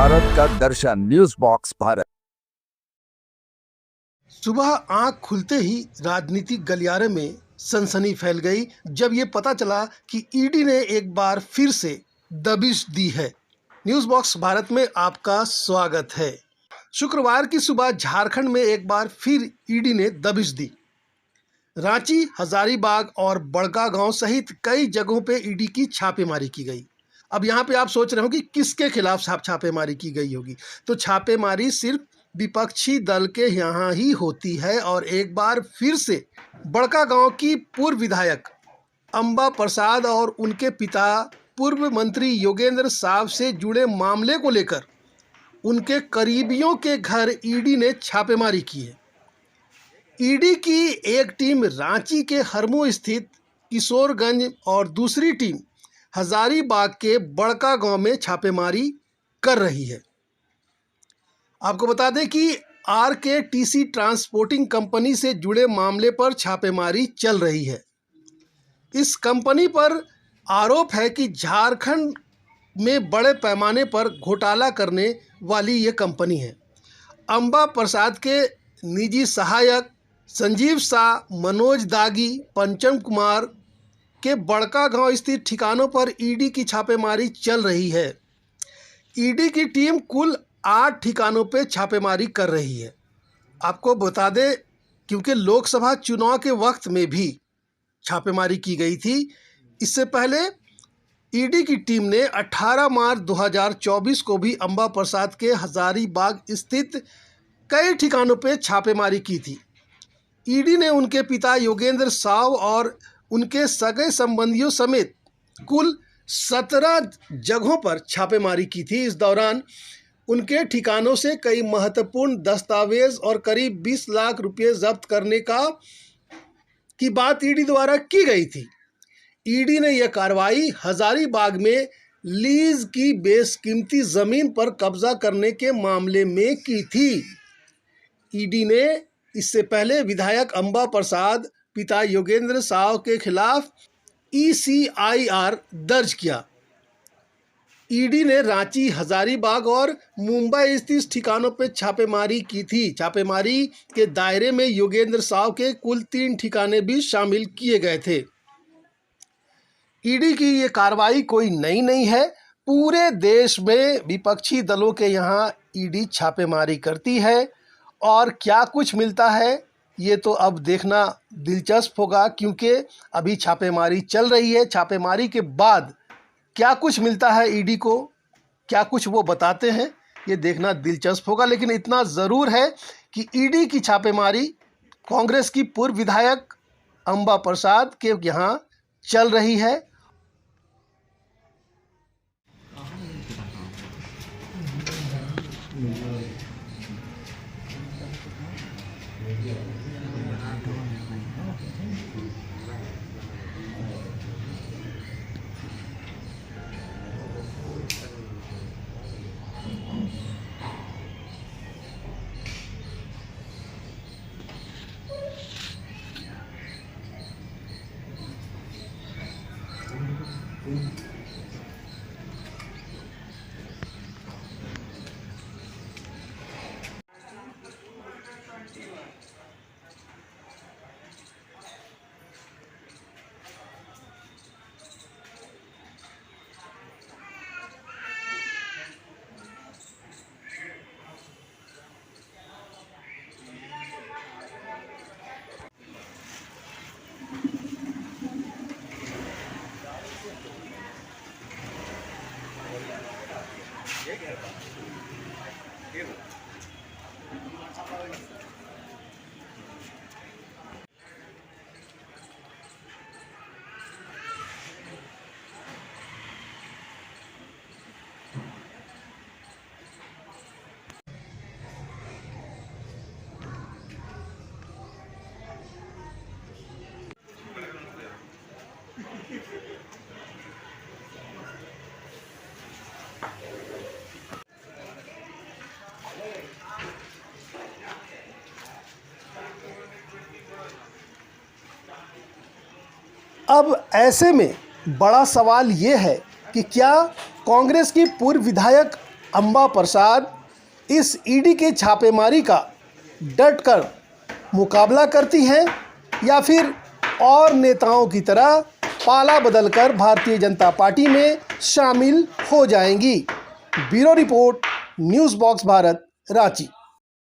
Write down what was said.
भारत का दर्शन news box Bharat. सुबह आंख खुलते ही राजनीतिक गलियारे में सनसनी फैल गई जब ये पता चला कि ईडी ने एक बार फिर से दबिश दी है। न्यूज़ बॉक्स भारत में आपका स्वागत है। शुक्रवार की सुबह झारखंड में एक बार फिर ईडी ने दबिश दी। रांची, हजारीबाग और बड़कागांव सहित कई जगहों पे ईडी की छापेमारी की गई। अब यहाँ पे आप सोच रहे हो कि किसके खिलाफ छापेमारी की गई होगी, तो छापेमारी सिर्फ विपक्षी दल के यहाँ ही होती है। और एक बार फिर से बड़कागांव की पूर्व विधायक अंबा प्रसाद और उनके पिता पूर्व मंत्री योगेंद्र साव से जुड़े मामले को लेकर उनके करीबियों के घर ईडी ने छापेमारी की है। ईडी की एक टीम रांची के हरमू स्थित किशोरगंज और दूसरी टीम हजारीबाग के बड़कागांव में छापेमारी कर रही है। आपको बता दें कि RKTC ट्रांसपोर्टिंग कंपनी से जुड़े मामले पर छापेमारी चल रही है। इस कंपनी पर आरोप है कि झारखंड में बड़े पैमाने पर घोटाला करने वाली ये कंपनी है। अंबा प्रसाद के निजी सहायक संजीव शाह, मनोज दागी, पंचम कुमार के बड़कागांव स्थित ठिकानों पर ईडी की छापेमारी चल रही है। ईडी की टीम कुल 8 ठिकानों पे छापेमारी कर रही है। आपको बता दें, क्योंकि लोकसभा चुनाव के वक्त में भी छापेमारी की गई थी। इससे पहले ईडी की टीम ने 18 मार्च 2024 को भी अंबा प्रसाद के हजारीबाग स्थित कई ठिकानों पे छापेमारी की थी। ईडी ने उनके पिता योगेंद्र साव और उनके सगे संबंधियों समेत कुल 17 जगहों पर छापेमारी की थी। इस दौरान उनके ठिकानों से कई महत्वपूर्ण दस्तावेज और करीब 20 लाख रुपए जब्त करने की बात ईडी द्वारा की गई थी। ईडी ने यह कार्रवाई हजारीबाग में लीज की बेशकीमती जमीन पर कब्जा करने के मामले में की थी। ईडी ने इससे पहले विधायक अंबा प्रसाद, पिता योगेंद्र साव के खिलाफ ECIR दर्ज किया। ईडी ने रांची, हजारीबाग और मुंबई स्थित ठिकानों पर छापेमारी की थी। छापेमारी के दायरे में योगेंद्र साव के कुल 3 ठिकाने भी शामिल किए गए थे। ईडी की ये कार्रवाई कोई नई नहीं है। पूरे देश में विपक्षी दलों के यहाँ ईडी छापेमारी करती है और क्या कुछ मिलता है ये तो अब देखना दिलचस्प होगा, क्योंकि अभी छापेमारी चल रही है। छापेमारी के बाद क्या कुछ मिलता है ईडी को, क्या कुछ वो बताते हैं, ये देखना दिलचस्प होगा। लेकिन इतना ज़रूर है कि ईडी की छापेमारी कांग्रेस की पूर्व विधायक अंबा प्रसाद के यहाँ चल रही है। अब ऐसे में बड़ा सवाल ये है कि क्या कांग्रेस की पूर्व विधायक अम्बा प्रसाद इस ईडी के छापेमारी का डटकर मुकाबला करती हैं या फिर और नेताओं की तरह पाला बदलकर भारतीय जनता पार्टी में शामिल हो जाएंगी। Bureau report, news box Bharat, Ranchi.